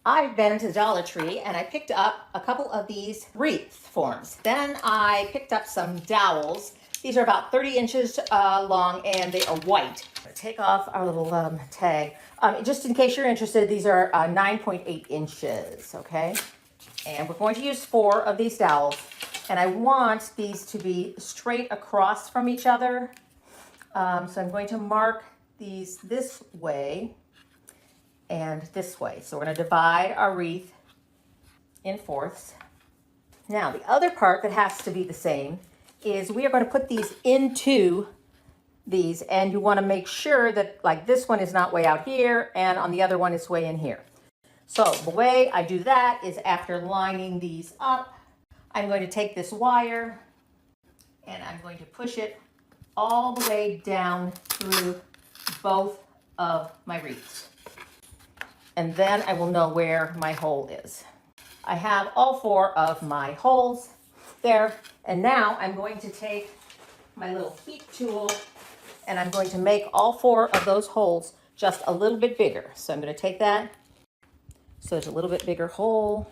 I've been to Dollar Tree and I picked up a couple of these wreath forms. Then I picked up some dowels. These are about 30 inches long and they are white. Take off our little tag. Just in case you're interested, these are 9.8 inches, okay? And we're going to use 4 of these dowels. And I want these to be straight across from each other. So I'm going to mark these this way and this way. So we're going to divide our wreath in fourths. Now the other part that has to be the same is we are going to put these into these, and you want to make sure that like this one is not way out here and on the other one it's way in here. So the way I do that is after lining these up, I'm going to take this wire and I'm going to push it all the way down through both of my wreaths. And then I will know where my hole is. I have all 4 of my holes there. And now I'm going to take my little heat tool and I'm going to make all 4 of those holes just a little bit bigger. So I'm going to take that. So there's a little bit bigger hole.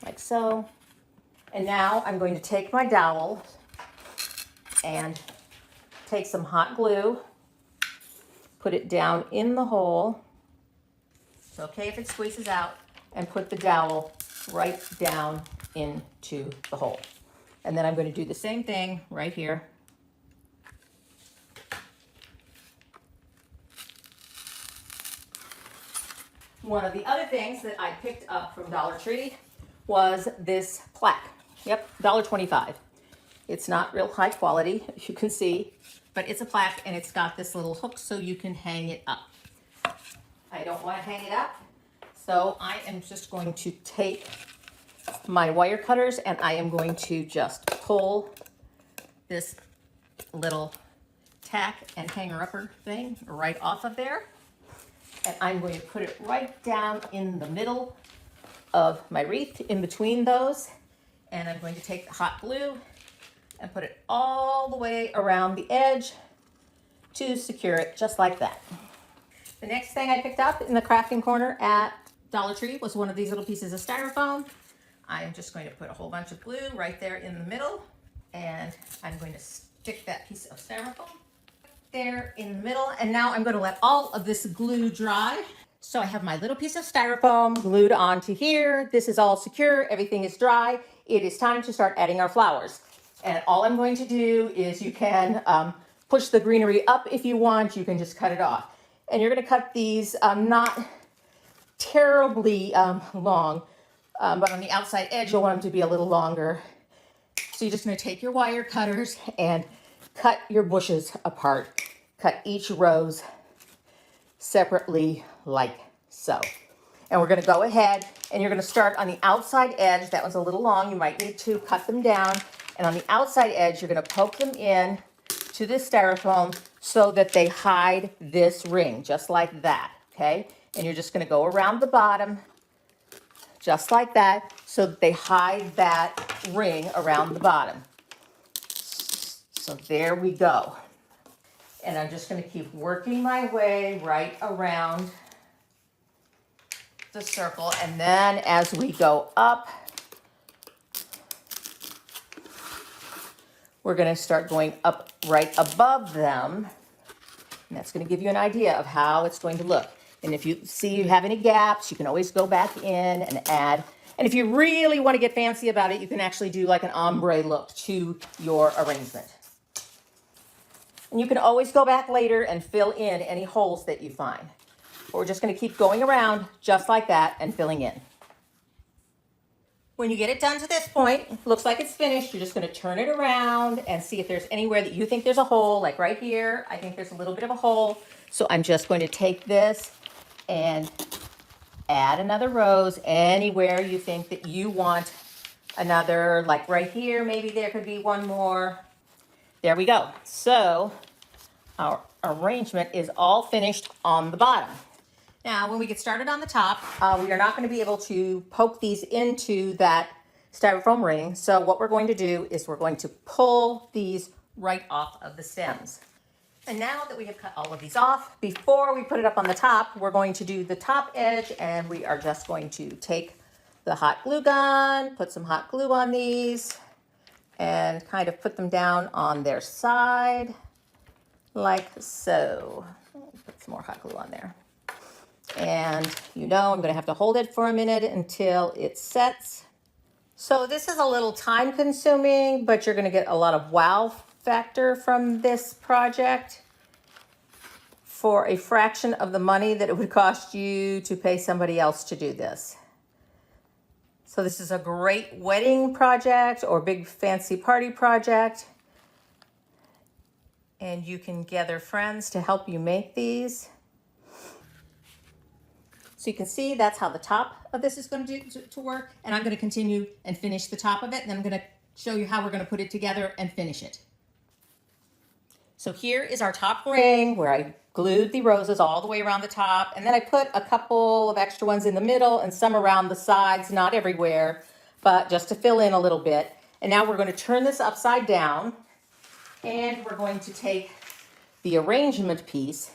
Like so. And now I'm going to take my dowel and take some hot glue. Put it down in the hole. It's okay if it squeezes out, and put the dowel right down into the hole. And then I'm going to do the same thing right here. One of the other things that I picked up from Dollar Tree was this plaque. Yep, $1.25. It's not real high quality, as you can see, but it's a plaque and it's got this little hook so you can hang it up. I don't want to hang it up, so I am just going to take my wire cutters and I am going to just pull this little tack and hanger-upper thing right off of there. And I'm going to put it right down in the middle of my wreath, in between those. And I'm going to take the hot glue and put it all the way around the edge to secure it just like that. The next thing I picked up in the crafting corner at Dollar Tree was one of these little pieces of styrofoam. I'm just going to put a whole bunch of glue right there in the middle, and I'm going to stick that piece of styrofoam there in the middle. And now I'm going to let all of this glue dry. So I have my little piece of styrofoam glued onto here. This is all secure. Everything is dry. It is time to start adding our flowers. And all I'm going to do is you can push the greenery up if you want. You can just cut it off. And you're going to cut these not terribly long, but on the outside edge, you'll want them to be a little longer. So you're just going to take your wire cutters and cut your bushes apart. Cut each rose separately like so. And we're going to go ahead and you're going to start on the outside edge. That one's a little long. You might need to cut them down. And on the outside edge, you're going to poke them in to this styrofoam so that they hide this ring, just like that, okay? And you're just going to go around the bottom, just like that, so that they hide that ring around the bottom. So there we go. And I'm just going to keep working my way right around the circle. And then as we go up, we're going to start going up right above them. And that's going to give you an idea of how it's going to look. And if you see you have any gaps, you can always go back in and add. And if you really want to get fancy about it, you can actually do like an ombre look to your arrangement. And you can always go back later and fill in any holes that you find. But we're just going to keep going around just like that and filling in. When you get it done to this point, it looks like it's finished. You're just going to turn it around and see if there's anywhere that you think there's a hole. Like right here, I think there's a little bit of a hole. So I'm just going to take this and add another rose anywhere you think that you want another, like right here, maybe there could be one more. There we go. So our arrangement is all finished on the bottom. Now, when we get started on the top, we are not going to be able to poke these into that styrofoam ring. So what we're going to do is we're going to pull these right off of the stems. And now that we have cut all of these off, before we put it up on the top, we're going to do the top edge, and we are just going to take the hot glue gun, put some hot glue on these, and kind of put them down on their side, like so. Put some more hot glue on there. And you know I'm gonna have to hold it for a minute until it sets. So this is a little time consuming, but you're gonna get a lot of wow factor from this project for a fraction of the money that it would cost you to pay somebody else to do this. So this is a great wedding project or big fancy party project. And you can gather friends to help you make these. So you can see that's how the top of this is going to work. And I'm going to continue and finish the top of it. And then I'm going to show you how we're going to put it together and finish it. So here is our top ring where I glued the roses all the way around the top. And then I put a couple of extra ones in the middle and some around the sides, not everywhere, but just to fill in a little bit. And now we're going to turn this upside down. And we're going to take the arrangement piece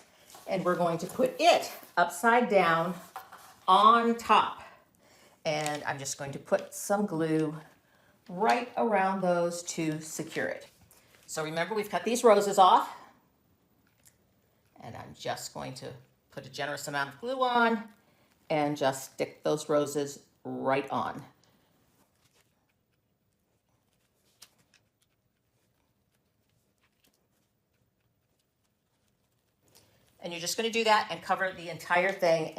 and we're going to put it upside down on top. And I'm just going to put some glue right around those to secure it. So remember, we've cut these roses off. And I'm just going to put a generous amount of glue on and just stick those roses right on. And you're just going to do that and cover the entire thing.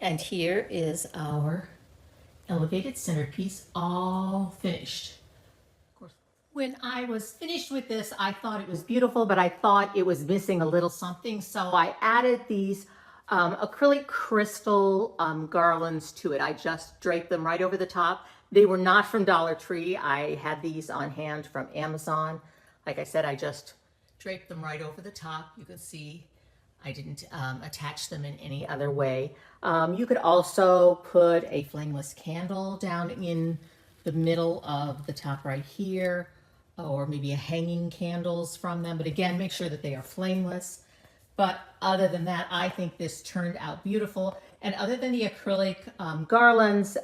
And here is our elevated centerpiece all finished. Of course, when I was finished with this, I thought it was beautiful, but I thought it was missing a little something. So I added these acrylic crystal garlands to it. I just draped them right over the top. They were not from Dollar Tree. I had these on hand from Amazon. Like I said, I just draped them right over the top. You can see I didn't attach them in any other way. You could also put a flameless candle down in the middle of the top right here, or maybe a hanging candles from them. But again, make sure that they are flameless. But other than that, I think this turned out beautiful. And other than the acrylic garlands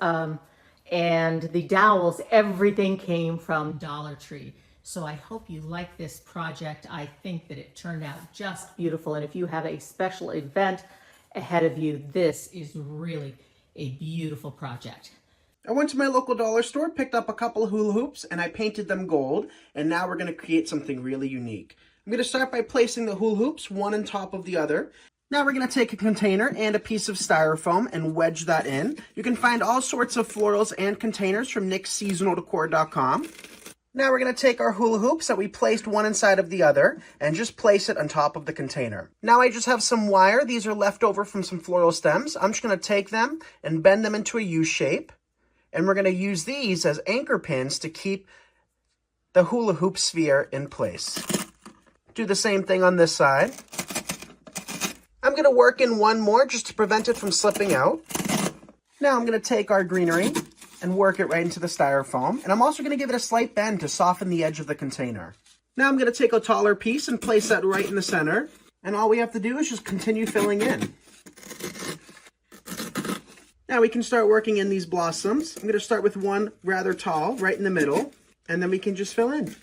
and the dowels, everything came from Dollar Tree. So I hope you like this project. I think that it turned out just beautiful. And if you have a special event ahead of you, this is really a beautiful project. I went to my local dollar store, picked up a couple of hula hoops, and I painted them gold. And now we're going to create something really unique. I'm going to start by placing the hula hoops one on top of the other. Now we're going to take a container and a piece of styrofoam and wedge that in. You can find all sorts of florals and containers from nicksseasonaldecor.com. Now we're going to take our hula hoops that we placed one inside of the other and just place it on top of the container. Now I just have some wire. These are left over from some floral stems. I'm just going to take them and bend them into a U shape. And we're going to use these as anchor pins to keep the hula hoop sphere in place. Do the same thing on this side. I'm going to work in one more just to prevent it from slipping out. Now I'm going to take our greenery and work it right into the styrofoam. And I'm also going to give it a slight bend to soften the edge of the container. Now I'm going to take a taller piece and place that right in the center. And all we have to do is just continue filling in. Now we can start working in these blossoms. I'm going to start with one rather tall right in the middle. And then we can just fill in.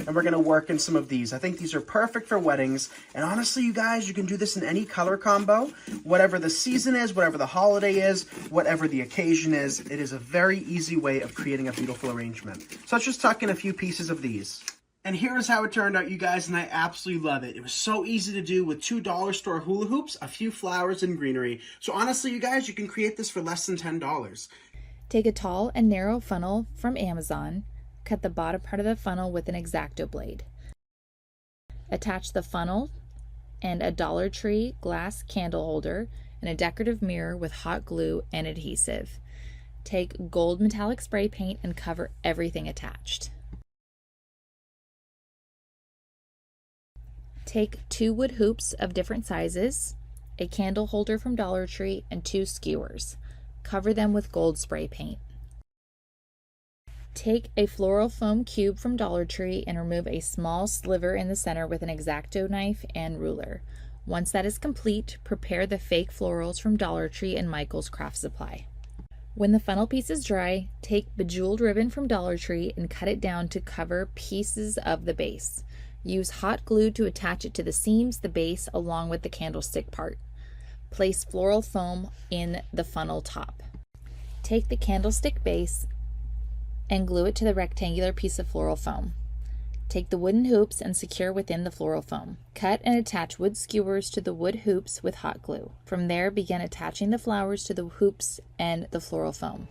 And we're going to work in some of these. I think these are perfect for weddings. And honestly, you guys, you can do this in any color combo. Whatever the season is, whatever the holiday is, whatever the occasion is, it is a very easy way of creating a beautiful arrangement. So let's just tuck in a few pieces of these. And here is how it turned out, you guys, and I absolutely love it. It was so easy to do with $2 store hula hoops, a few flowers, and greenery. So honestly, you guys, you can create this for less than $10. Take a tall and narrow funnel from Amazon. Cut the bottom part of the funnel with an X-Acto blade. Attach the funnel and a Dollar Tree glass candle holder and a decorative mirror with hot glue and adhesive. Take gold metallic spray paint and cover everything attached. Take 2 wood hoops of different sizes, a candle holder from Dollar Tree, and 2 skewers. Cover them with gold spray paint. Take a floral foam cube from Dollar Tree and remove a small sliver in the center with an X-Acto knife and ruler. Once that is complete, prepare the fake florals from Dollar Tree and Michael's Craft Supply. When the funnel piece is dry, take bejeweled ribbon from Dollar Tree and cut it down to cover pieces of the base. Use hot glue to attach it to the seams, the base, along with the candlestick part. Place floral foam in the funnel top. Take the candlestick base and glue it to the rectangular piece of floral foam. Take the wooden hoops and secure within the floral foam. Cut and attach wood skewers to the wood hoops with hot glue. From there, begin attaching the flowers to the hoops and the floral foam.